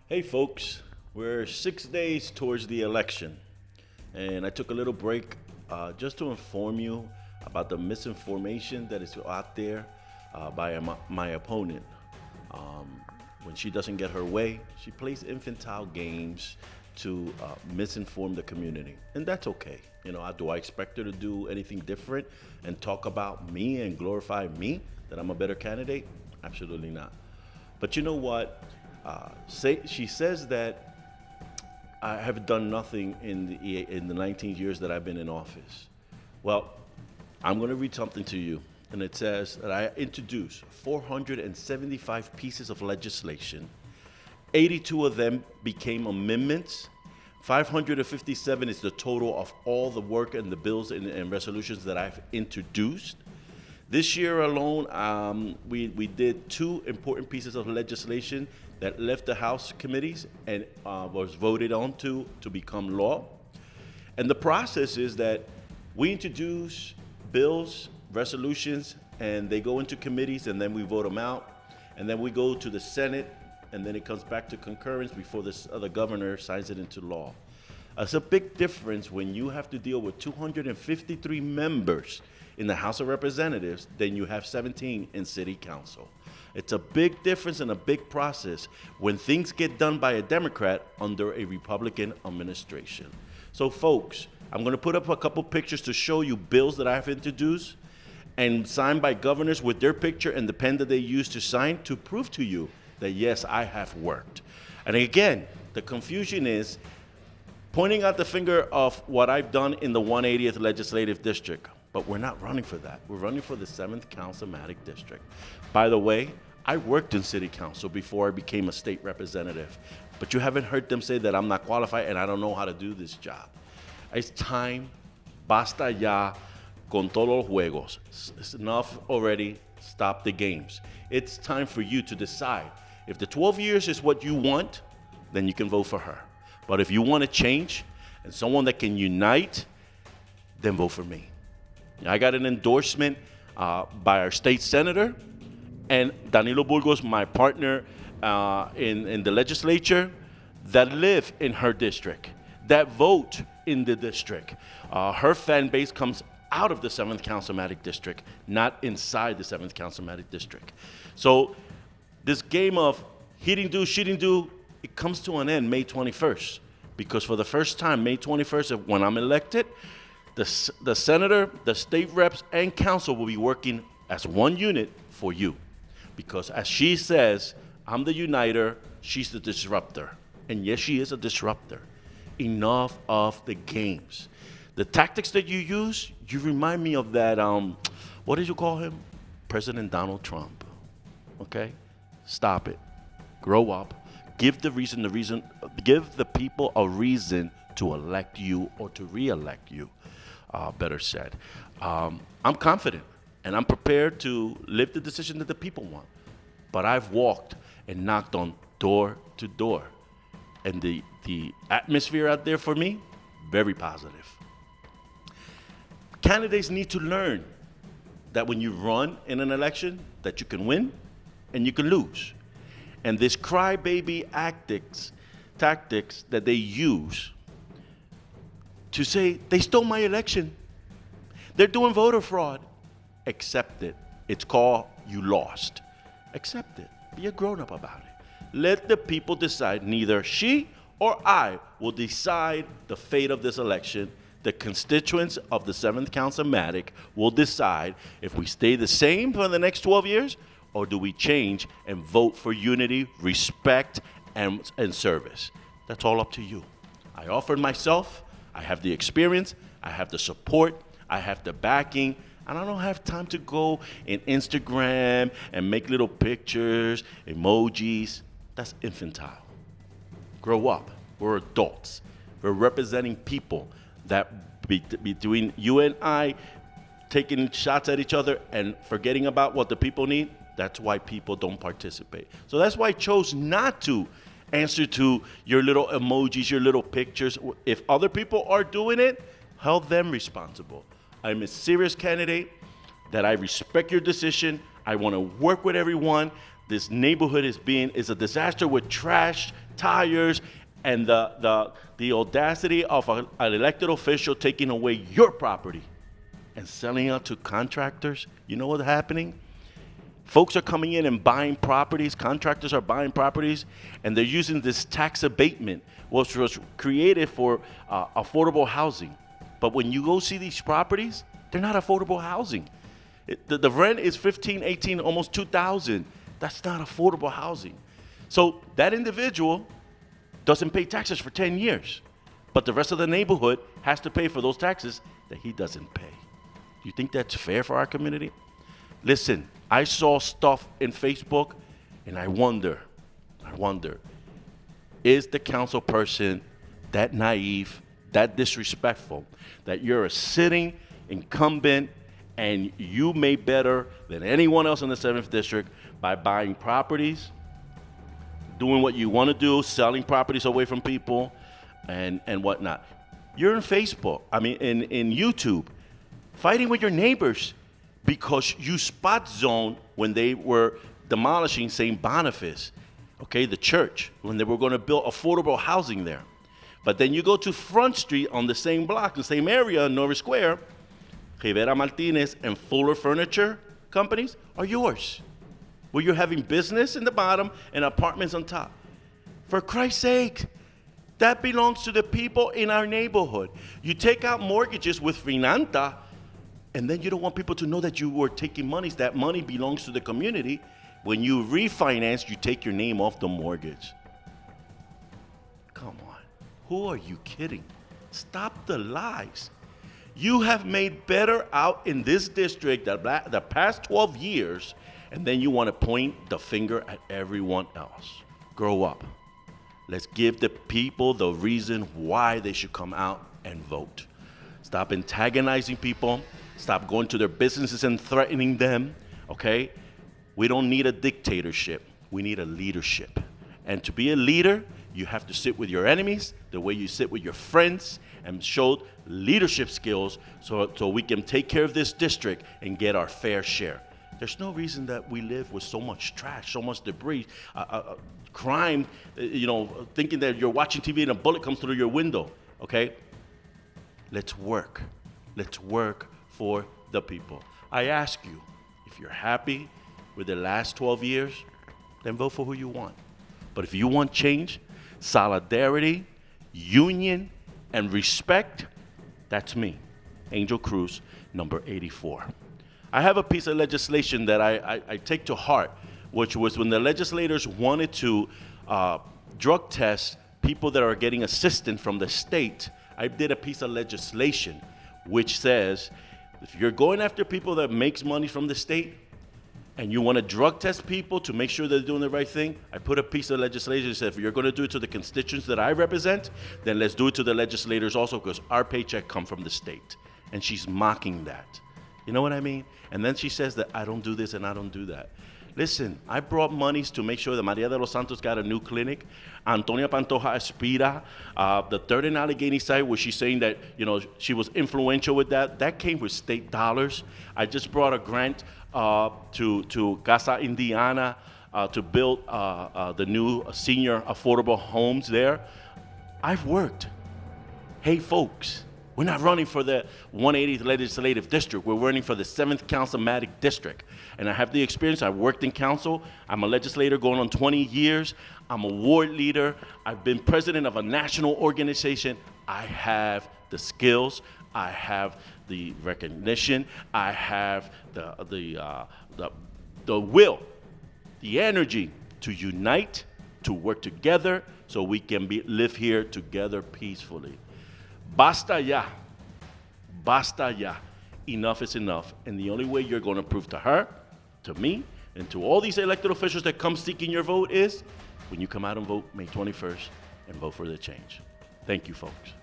Hey folks, we're 6 days towards the election, and I took a little break just to inform you about the misinformation that is out there by my opponent. When she doesn't get her way, she plays infantile games to misinform the community, and that's okay. Do I expect her to do anything different and talk about me and glorify me, that I'm a better candidate? Absolutely not. But you know what? She says that I have done nothing in the 19 years that I've been in office. Well, I'm going to read something to you, and it says that I introduced 475 pieces of legislation. 82 of them became amendments. 557 is the total of all the work and the bills and resolutions that I've introduced. This year alone, we did two important pieces of legislation that left the House committees and was voted on to become law. And the process is that we introduce bills, resolutions, and they go into committees, and then we vote them out. And then we go to the Senate, and then it comes back to concurrence before the governor signs it into law. It's a big difference when you have to deal with 253 members in the House of Representatives than you have 17 in City Council. It's a big difference and a big process when things get done by a Democrat under a Republican administration. So folks, I'm going to put up a couple pictures to show you bills that I've introduced and signed by governors with their picture and the pen that they used to sign to prove to you that yes, I have worked. And again, the confusion is pointing out the finger of what I've done in the 180th Legislative District. But we're not running for that. We're running for the 7th Councilmatic District. By the way, I worked in City Council before I became a state representative. But you haven't heard them say that I'm not qualified and I don't know how to do this job. It's time. Basta ya con todos los juegos. It's enough already. Stop the games. It's time for you to decide. If the 12 years is what you want, then you can vote for her. But if you want to change and someone that can unite, then vote for me. I got an endorsement by our state senator and Danilo Burgos, my partner in the legislature, that live in her district, that vote in the district. Her fan base comes out of the 7th Councilmatic District, not inside the 7th Councilmatic District. So this game of hitting do, shooting do, it comes to an end May 21st. Because for the first time, May 21st, when I'm elected, the senator, the state reps, and council will be working as one unit for you. Because as she says, I'm the uniter, she's the disruptor. And yes, she is a disruptor. Enough of the games. The tactics that you use, you remind me of that, what did you call him? President Donald Trump. Okay? Stop it. Grow up. Give the people a reason to elect you or to re-elect you. Better said. I'm confident and I'm prepared to live the decision that the people want. But I've walked and knocked on door to door. And the atmosphere out there for me, very positive. Candidates need to learn that when you run in an election, that you can win and you can lose. And this crybaby tactics that they use to say, they stole my election. They're doing voter fraud. Accept it. It's called you lost. Accept it. Be a grown-up about it. Let the people decide. Neither she or I will decide the fate of this election. The constituents of the 7th Councilmatic will decide if we stay the same for the next 12 years or do we change and vote for unity, respect, and service. That's all up to you. I offered myself. I have the experience, I have the support, I have the backing, and I don't have time to go in Instagram and make little pictures, emojis. That's infantile. Grow up. We're adults. We're representing people that between you and I taking shots at each other and forgetting about what the people need, that's why people don't participate. So that's why I chose not to answer to your little emojis, your little pictures. If other people are doing it, hold them responsible. I'm a serious candidate that I respect your decision. I want to work with everyone. this neighborhood is a disaster with trash, tires, and the audacity of an elected official taking away your property and selling it to contractors. You know what's happening? Folks are coming in and buying properties. Contractors are buying properties, and they're using this tax abatement, which was created for affordable housing. But when you go see these properties, they're not affordable housing. The rent is 15, 18, almost 2,000. That's not affordable housing. So that individual doesn't pay taxes for 10 years, but the rest of the neighborhood has to pay for those taxes that he doesn't pay. Do you think that's fair for our community? Listen, I saw stuff in Facebook, and I wonder, is the council person that naive, that disrespectful, that you're a sitting incumbent and you made better than anyone else in the 7th District by buying properties, doing what you want to do, selling properties away from people, and whatnot. You're in Facebook, in YouTube, fighting with your neighbors because you spot zoned when they were demolishing St. Boniface, okay, the church, when they were going to build affordable housing there. But then you go to Front Street on the same block, the same area in Norris Square, Rivera Martinez and Fuller Furniture companies are yours, where you're having business in the bottom and apartments on top. For Christ's sake, that belongs to the people in our neighborhood. You take out mortgages with Finanta, and then you don't want people to know that you were taking monies. That money belongs to the community. When you refinance, you take your name off the mortgage. Come on. Who are you kidding? Stop the lies. You have made better out in this district the past 12 years, and then you want to point the finger at everyone else. Grow up. Let's give the people the reason why they should come out and vote. Stop antagonizing people. Stop going to their businesses and threatening them, okay? We don't need a dictatorship. We need a leadership. And to be a leader, you have to sit with your enemies the way you sit with your friends and show leadership skills so we can take care of this district and get our fair share. There's no reason that we live with so much trash, so much debris, crime, thinking that you're watching TV and a bullet comes through your window, okay? Let's work. Let's work for the people. I ask you, if you're happy with the last 12 years, then vote for who you want. But if you want change, solidarity, union, and respect, that's me, Angel Cruz, number 84. I have a piece of legislation that I take to heart, which was when the legislators wanted to drug test people that are getting assistance from the state. I did a piece of legislation which says, if you're going after people that makes money from the state and you want to drug test people to make sure they're doing the right thing, I put a piece of legislation that says, if you're going to do it to the constituents that I represent, then let's do it to the legislators also, because our paycheck comes from the state. And she's mocking that. You know what I mean? And then she says that I don't do this and I don't do that. Listen, I brought monies to make sure that Maria de los Santos got a new clinic. Antonia Pantoja Espira, the third in Allegheny site, where she's saying that, she was influential with that. That came with state dollars. I just brought a grant to Casa Indiana to build the new senior affordable homes there. I've worked. Hey, folks. We're not running for the 180th Legislative District. We're running for the 7th Councilmatic District. And I have the experience. I've worked in council. I'm a legislator going on 20 years. I'm a ward leader. I've been president of a national organization. I have the skills. I have the recognition. I have the will, the energy to unite, to work together so we can live here together peacefully. Basta ya. Basta ya. Enough is enough. And the only way you're going to prove to her, to me, and to all these elected officials that come seeking your vote is when you come out and vote May 21st and vote for the change. Thank you, folks.